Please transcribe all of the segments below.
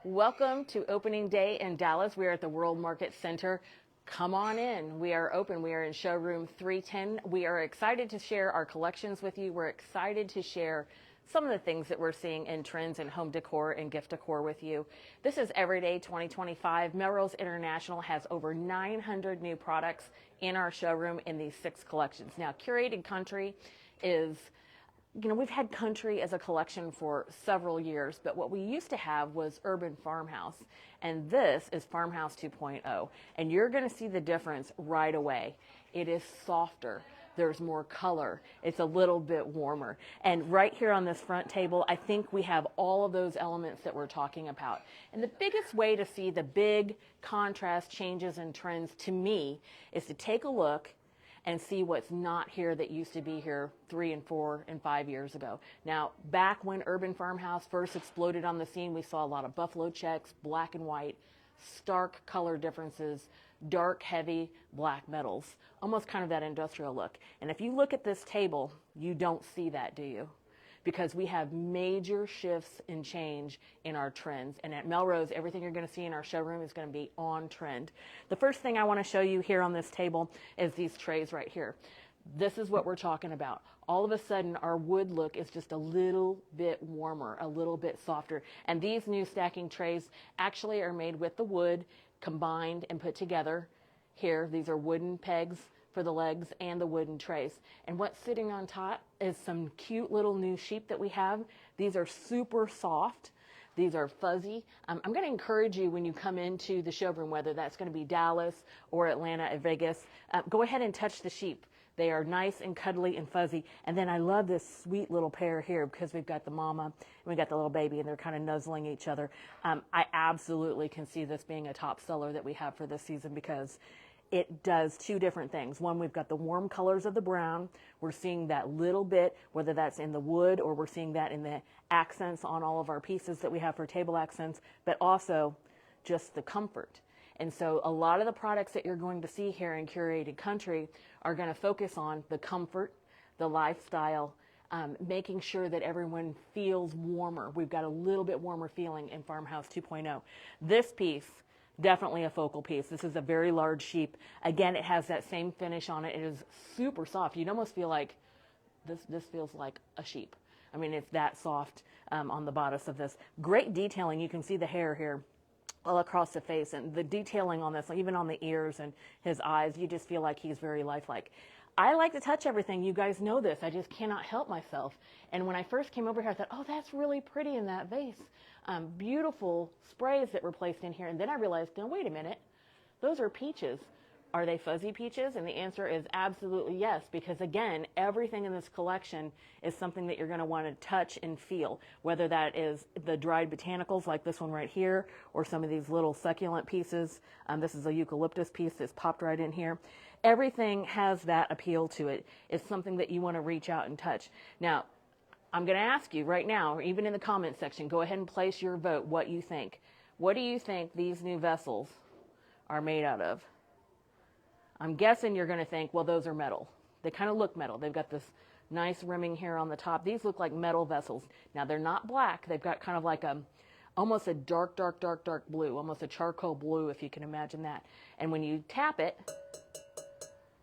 Welcome to opening day in Dallas. We are at the World Market Center. Come on in. We are open. We are in showroom 310. We are excited to share our collections with you. We're excited to share some of the things that we're seeing in trends in home decor and gift decor with you. This is Everyday 2025. Melrose International has over 900 new products in our showroom in these 6 collections. Now, Curated Country is, we've had country as a collection for several years, but what we used to have was Urban Farmhouse, and this is Farmhouse 2.0, and you're going to see the difference right away. It is softer. There's more color. It's a little bit warmer. And right here on this front table, I think we have all of those elements that we're talking about. And the biggest way to see the big contrast changes and trends to me is to take a look and see what's not here that used to be here 3 and 4 and 5 years ago. Now, back when Urban Farmhouse first exploded on the scene, we saw a lot of buffalo checks, black and white, stark color differences, dark, heavy black metals, almost kind of that industrial look. And if you look at this table, you don't see that, do you? Because we have major shifts and change in our trends. And at Melrose, everything you're going to see in our showroom is going to be on trend. The first thing I want to show you here on this table is these trays right here. This is what we're talking about. All of a sudden, our wood look is just a little bit warmer, a little bit softer. And these new stacking trays actually are made with the wood combined and put together. Here, these are wooden pegs for the legs and the wooden trays. And what's sitting on top is some cute little new sheep that we have. These are super soft. These are fuzzy. I'm going to encourage you when you come into the showroom, whether that's going to be Dallas or Atlanta or Vegas, go ahead and touch the sheep. They are nice and cuddly and fuzzy. And then I love this sweet little pair here because we've got the mama and we've got the little baby and they're kind of nuzzling each other. I absolutely can see this being a top seller that we have for this season because it does 2 different things. One, we've got the warm colors of the brown. We're seeing that little bit, whether that's in the wood or we're seeing that in the accents on all of our pieces that we have for table accents, but also just the comfort. And so a lot of the products that you're going to see here in Curated Country are going to focus on the comfort, the lifestyle, making sure that everyone feels warmer. We've got a little bit warmer feeling in Farmhouse 2.0. This piece, definitely a focal piece. This is a very large sheep. Again, it has that same finish on it. It is super soft. You'd almost feel like this feels like a sheep. I mean, it's that soft on the bodice of this. Great detailing. You can see the hair here all across the face, and the detailing on this, even on the ears and his eyes, you just feel like he's very lifelike. I like to touch everything. You guys know this. I just cannot help myself. And when I first came over here, I thought, oh, that's really pretty in that vase. Beautiful sprays that were placed in here. And then I realized, no, wait a minute. Those are peaches. Are they fuzzy peaches? And the answer is absolutely yes, because again, everything in this collection is something that you're going to want to touch and feel, whether that is the dried botanicals like this one right here, or some of these little succulent pieces. This is a eucalyptus piece that's popped right in here. Everything has that appeal to it. It's something that you want to reach out and touch. Now, I'm going to ask you right now, or even in the comment section, go ahead and place your vote, what you think. What do you think these new vessels are made out of? I'm guessing you're going to think, well, those are metal. They kind of look metal. They've got this nice rimming here on the top. These look like metal vessels. Now, they're not black. They've got kind of like almost a dark, dark, dark, dark blue, almost a charcoal blue, if you can imagine that. And when you tap it,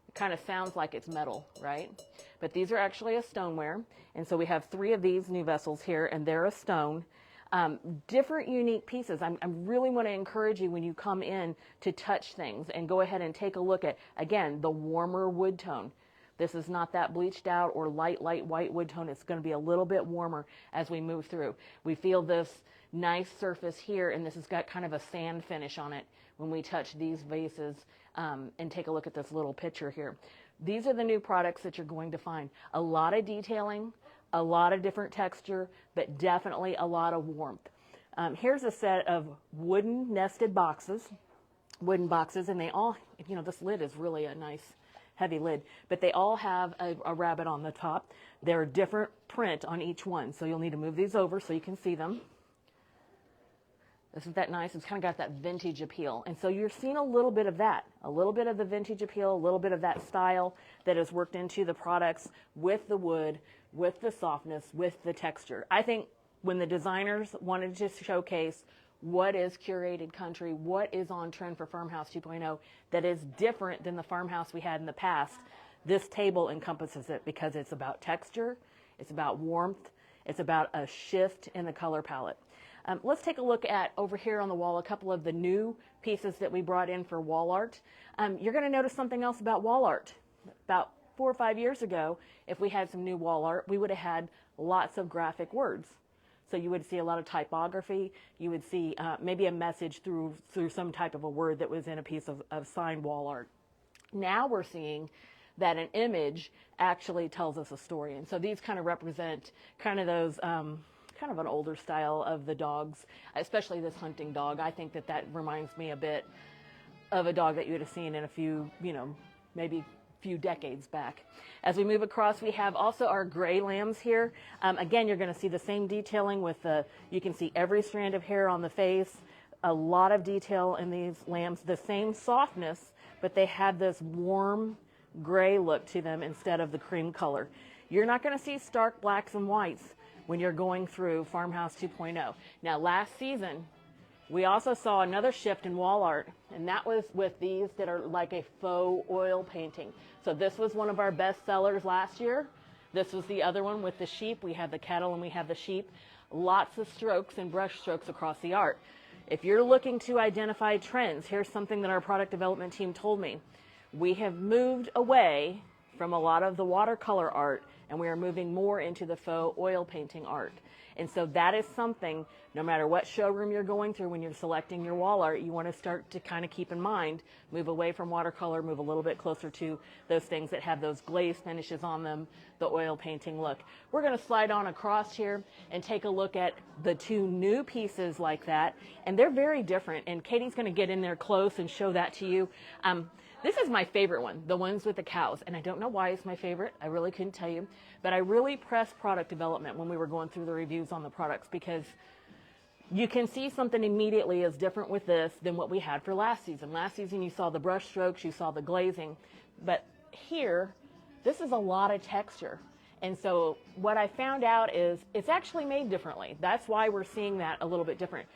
it kind of sounds like it's metal, right? But these are actually a stoneware. And so we have 3 of these new vessels here, and they're a stone. Different unique pieces. I really want to encourage you when you come in to touch things and go ahead and take a look at, again, the warmer wood tone. This is not that bleached out or light white wood tone. It's going to be a little bit warmer as we move through. We feel this nice surface here, and this has got kind of a sand finish on it when we touch these vases and take a look at this little picture here. These are the new products that you're going to find. A lot of detailing, a lot of different texture, but definitely a lot of warmth. Here's a set of wooden nested boxes, and they all, this lid is really a nice heavy lid, but they all have a rabbit on the top. They're a different print on each one, so you'll need to move these over so you can see them. Isn't that nice? It's kind of got that vintage appeal. And so you're seeing a little bit of that, a little bit of the vintage appeal, a little bit of that style that is worked into the products with the wood, with the softness, with the texture. I think when the designers wanted to showcase what is curated country, what is on trend for Farmhouse 2.0 that is different than the farmhouse we had in the past. This table encompasses it because it's about texture, it's about warmth, it's about a shift in the color palette. Let's take a look at over here on the wall a couple of the new pieces that we brought in for wall art. You're going to notice something else about wall art. About 4 or 5 years ago, if we had some new wall art, we would have had lots of graphic words. So you would see a lot of typography. You would see maybe a message through some type of a word that was in a piece of signed wall art. Now we're seeing that an image actually tells us a story. And so these kind of represent kind of those, kind of an older style of the dogs, especially this hunting dog. I think that reminds me a bit of a dog that you would have seen in a few, maybe few decades back. As we move across, we have also our gray lambs here. Again, you're going to see the same detailing with you can see every strand of hair on the face, a lot of detail in these lambs, the same softness, but they have this warm gray look to them instead of the cream color. You're not going to see stark blacks and whites when you're going through Farmhouse 2.0. Now, last season, we also saw another shift in wall art, and that was with these that are like a faux oil painting. So this was one of our best sellers last year. This was the other one with the sheep. We have the cattle and we have the sheep. Lots of strokes and brush strokes across the art. If you're looking to identify trends, here's something that our product development team told me. We have moved away from a lot of the watercolor art, and we are moving more into the faux oil painting art. And so that is something, no matter what showroom you're going through when you're selecting your wall art, you want to start to kind of keep in mind, move away from watercolor, move a little bit closer to those things that have those glaze finishes on them, the oil painting look. We're going to slide on across here and take a look at the two new pieces like that. And they're very different. And Katie's going to get in there close and show that to you. This is my favorite one, the ones with the cows. And I don't know why it's my favorite. I really couldn't tell you. But I really pressed product development when we were going through the reviews on the products, because you can see something immediately is different with this than what we had for last season. Last season, you saw the brush strokes, you saw the glazing. But here, this is a lot of texture. And so what I found out is it's actually made differently. That's why we're seeing that a little bit different.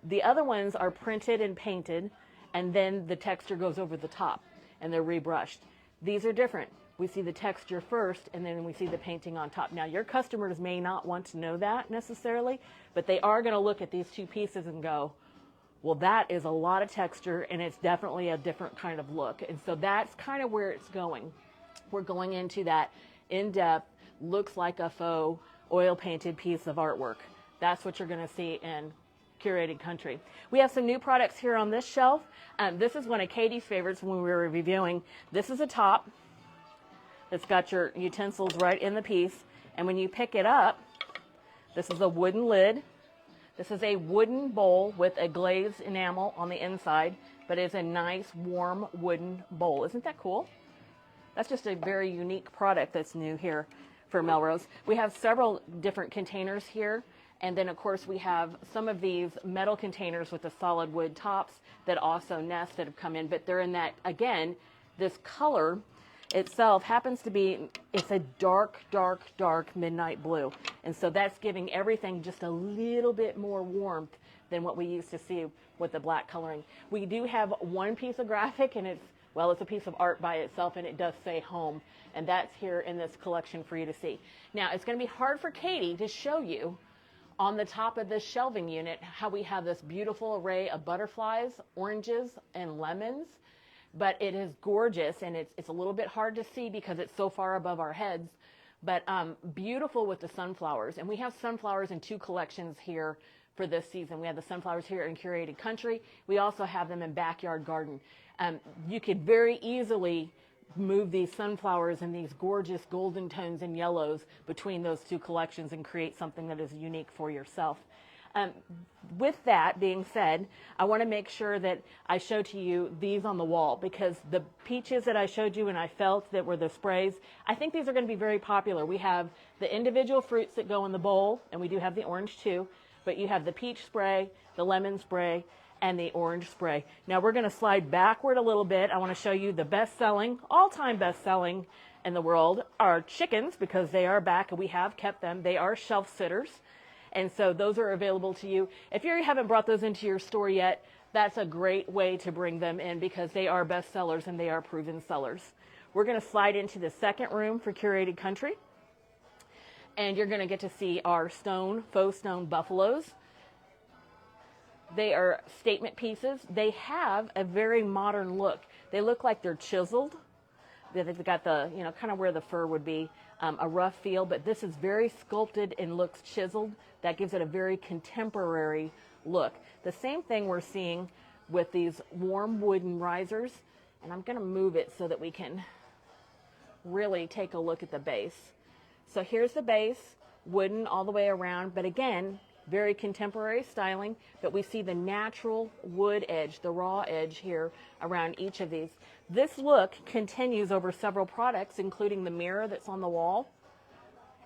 The other ones are printed and painted, and then the texture goes over the top, and they're rebrushed. These are different. We see the texture first, and then we see the painting on top. Now, your customers may not want to know that necessarily, but they are going to look at these two pieces and go, well, that is a lot of texture, and it's definitely a different kind of look. And so that's kind of where it's going. We're going into that in-depth, looks like a faux oil-painted piece of artwork. That's what you're going to see in Curated Country. We have some new products here on this shelf. This is one of Katie's favorites when we were reviewing. This is a top. It's got your utensils right in the piece. And when you pick it up, this is a wooden lid. This is a wooden bowl with a glazed enamel on the inside, but it's a nice, warm wooden bowl. Isn't that cool? That's just a very unique product that's new here for Melrose. We have several different containers here. And then, of course, we have some of these metal containers with the solid wood tops that also nest that have come in. But they're in that, again, this color itself happens to be, it's a dark, dark, dark midnight blue. And so that's giving everything just a little bit more warmth than what we used to see with the black coloring. We do have one piece of graphic, and it's a piece of art by itself, and it does say home. And that's here in this collection for you to see. Now, it's going to be hard for Katie to show you on the top of this shelving unit how we have this beautiful array of butterflies, oranges, and lemons. But it is gorgeous, and it's a little bit hard to see because it's so far above our heads. But beautiful with the sunflowers. And we have sunflowers in two collections here for this season. We have the sunflowers here in Curated Country. We also have them in Backyard Garden. You could very easily move these sunflowers and these gorgeous golden tones and yellows between those two collections and create something that is unique for yourself. With that being said, I want to make sure that I show to you these on the wall, because the peaches that I showed you and I felt that were the sprays, I think these are going to be very popular. We have the individual fruits that go in the bowl, and we do have the orange too, but you have the peach spray, the lemon spray, and the orange spray. Now we're going to slide backward a little bit. I want to show you the best-selling, all-time best-selling in the world are chickens, because they are back and we have kept them. They are shelf sitters. And so those are available to you. If you haven't brought those into your store yet, that's a great way to bring them in because they are best sellers and they are proven sellers. We're going to slide into the second room for Curated Country. And you're going to get to see our faux stone buffaloes. They are statement pieces. They have a very modern look. They look like they're chiseled. They've got the, kind of where the fur would be, a rough feel, but this is very sculpted and looks chiseled. That gives it a very contemporary look. The same thing we're seeing with these warm wooden risers, and I'm going to move it so that we can really take a look at the base. So here's the base, wooden all the way around, but again, very contemporary styling, but we see the natural wood edge, the raw edge here around each of these. This look continues over several products, including the mirror that's on the wall,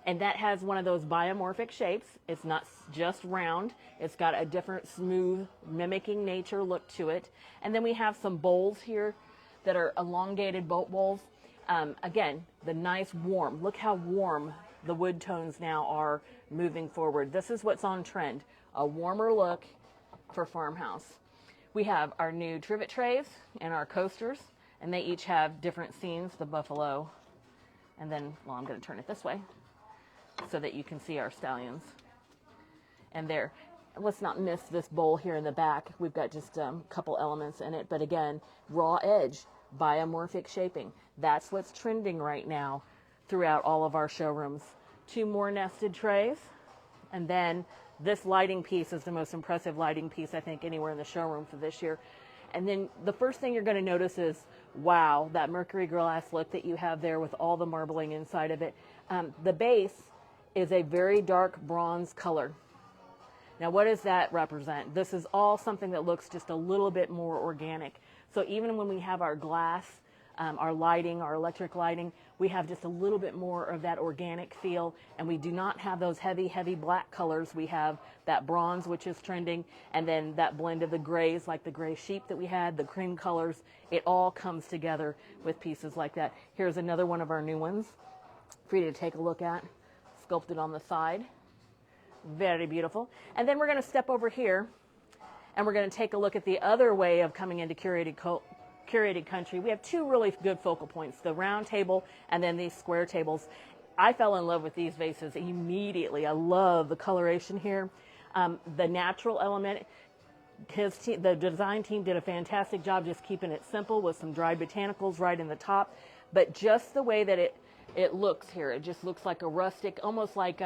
and that has one of those biomorphic shapes. It's not just round, it's got a different smooth, mimicking nature look to it. And then we have some bowls here that are elongated boat bowls. Again, the nice warm, look how warm the wood tones now are moving forward. This is what's on trend, a warmer look for farmhouse. We have our new trivet trays and our coasters, and they each have different scenes, the buffalo, and then, well, I'm going to turn it this way so that you can see our stallions. And there, let's not miss this bowl here in the back. We've got just a couple elements in it, but again, raw edge, biomorphic shaping. That's what's trending right now throughout all of our showrooms. 2 more nested trays, and then this lighting piece is the most impressive lighting piece I think anywhere in the showroom for this year. And then the first thing you're going to notice is, wow, that mercury glass look that you have there with all the marbling inside of it. The base is a very dark bronze color. Now what does that represent? This is all something that looks just a little bit more organic. So even when we have our glass, our lighting, our electric lighting, we have just a little bit more of that organic feel, and we do not have those heavy black colors. We have that bronze, which is trending, and then that blend of the grays, like the gray sheep that we had, the cream colors. It all comes together with pieces like that. Here's another one of our new ones for you to take a look at, sculpted on the side. Very beautiful. And then we're going to step over here, and we're going to take a look at the other way of coming into Curated Country. We have 2 really good focal points, the round table and then these square tables. I fell in love with these vases immediately. I love the coloration here. The natural element, the design team did a fantastic job just keeping it simple with some dried botanicals right in the top, but just the way that it looks here, it just looks like a rustic, almost like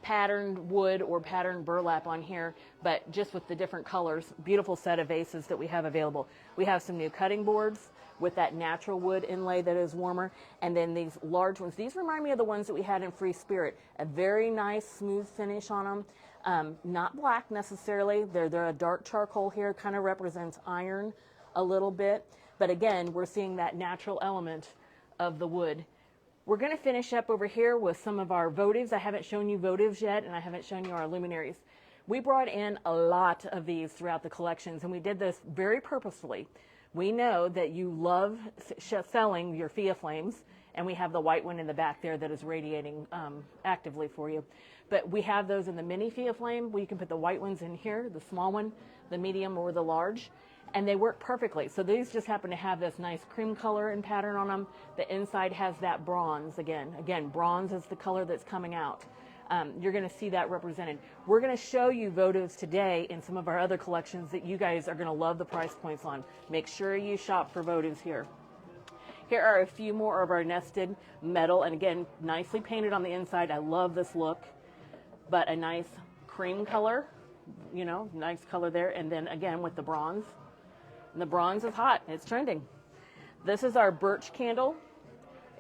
patterned wood or patterned burlap on here, but just with the different colors. Beautiful set of vases that we have available. We have some new cutting boards with that natural wood inlay that is warmer, and then these large ones. These remind me of the ones that we had in Free Spirit. A very nice smooth finish on them. Not black necessarily. They're a dark charcoal here, kind of represents iron a little bit, but again, we're seeing that natural element of the wood. We're going to finish up over here with some of our votives. I haven't shown you votives yet, and I haven't shown you our luminaries. We brought in a lot of these throughout the collections, and we did this very purposefully. We know that you love selling your Fia flames, and we have the white one in the back there that is radiating actively for you. But we have those in the mini Fia flame, where you can put the white ones in here, the small one, the medium, or the large. And they work perfectly. So these just happen to have this nice cream color and pattern on them. The inside has that bronze again. Again, bronze is the color that's coming out. You're going to see that represented. We're going to show you votives today in some of our other collections that you guys are going to love the price points on. Make sure you shop for votives here. Here are a few more of our nested metal, and again, nicely painted on the inside. I love this look, but a nice cream color, nice color there. And then again with the bronze. And the bronze is hot. It's trending. This is our birch candle,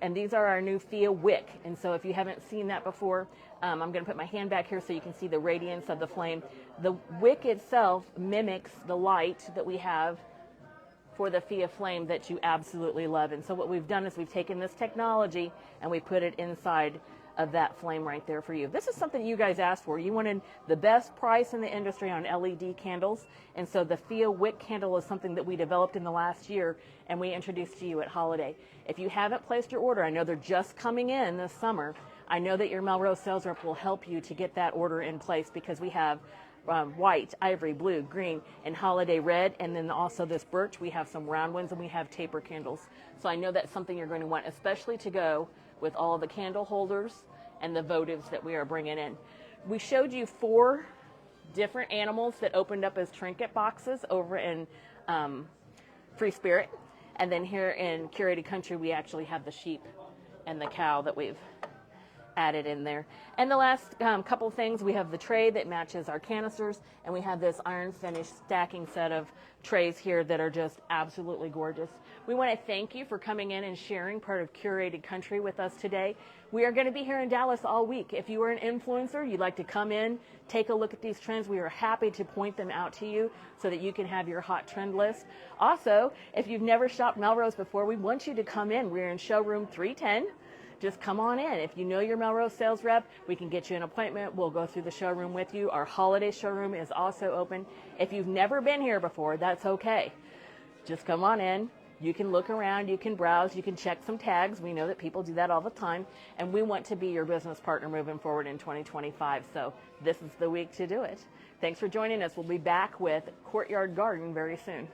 and these are our new Fia wick. And so if you haven't seen that before, I'm going to put my hand back here so you can see the radiance of the flame. The wick itself mimics the light that we have for the Fia flame that you absolutely love. And so what we've done is we've taken this technology and we put it inside of that flame right there for you. This is something you guys asked for. You wanted the best price in the industry on LED candles, and so the Fia wick candle is something that we developed in the last year and we introduced to you at holiday. If you haven't placed your order, I know they're just coming in this summer. I know that your Melrose sales rep will help you to get that order in place because we have white, ivory, blue, green, and holiday red, and then also this birch. We have some round ones and we have taper candles. So I know that's something you're going to want, especially to go with all the candle holders and the votives that we are bringing in. We showed you 4 different animals that opened up as trinket boxes over in Free Spirit. And then here in Curated Country, we actually have the sheep and the cow that we've added in there. And the last couple things, we have the tray that matches our canisters, and we have this iron finish stacking set of trays here that are just absolutely gorgeous. We want to thank you for coming in and sharing part of Curated Country with us today. We are going to be here in Dallas all week. If you are an influencer, you'd like to come in, take a look at these trends, we are happy to point them out to you so that you can have your hot trend list. Also, if you've never shopped Melrose before, we want you to come in. We're in showroom 310. Just come on in. If you know your Melrose sales rep, we can get you an appointment. We'll go through the showroom with you. Our holiday showroom is also open. If you've never been here before, that's okay. Just come on in. You can look around, you can browse, you can check some tags. We know that people do that all the time, and we want to be your business partner moving forward in 2025. So this is the week to do it. Thanks for joining us. We'll be back with Courtyard Garden very soon.